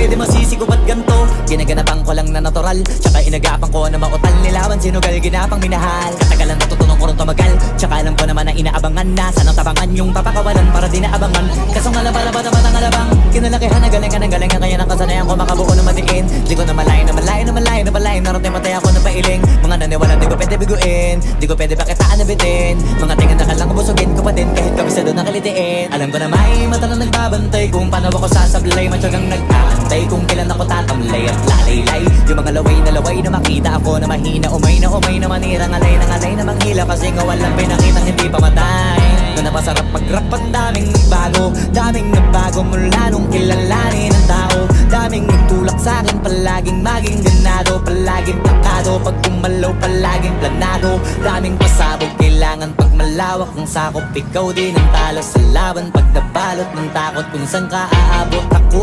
pwede masisi ko ba't ganto? Ginaganapan ko lang na natural, tsaka inagapan ko na mautal. Nilawan sinugal, ginapang minahal. Katagalan natutunan ko rin tumagal, tsaka alam ko naman na inaabangan na. Sanang tabangan yung papakawalan para di naabangan. Kasong alaba-laba naman ang alabang kinalakihan na galingan ng galingan. Kaya nakasanayan ko makabuo na matiin. Di ko na malayo na malayo na malayo na malayo. Narating matay ako na pailing. Mga naniwalang di ko pwede biguin, di ko pwede pakitaan na bitin. Mga tingin na kalang busugin ko pa din kahit kabisado na kalitiin. Alam ko na may mata na nagbabantay kung paano ako sasablay. Matyagang nag-aantay kung kailan ako tatamlay at lalaylay. Yung mga laway na makita ako na mahina. Umay na manirang alay na manghila. Kasi nga walang pinakitang hindi pa matay. Na napasarap mag-rap at daming nagbago mula nung kilalanin ang tao. Daming nagtulak sa'kin, palaging maging ganado. Palaging takado, pag kumalaw palaging planado. Daming pasabog, kailangan pag malawak ng sakop. Ikaw din ang talo sa laban pag nabalot ng takot. Kung saan ka aabot ako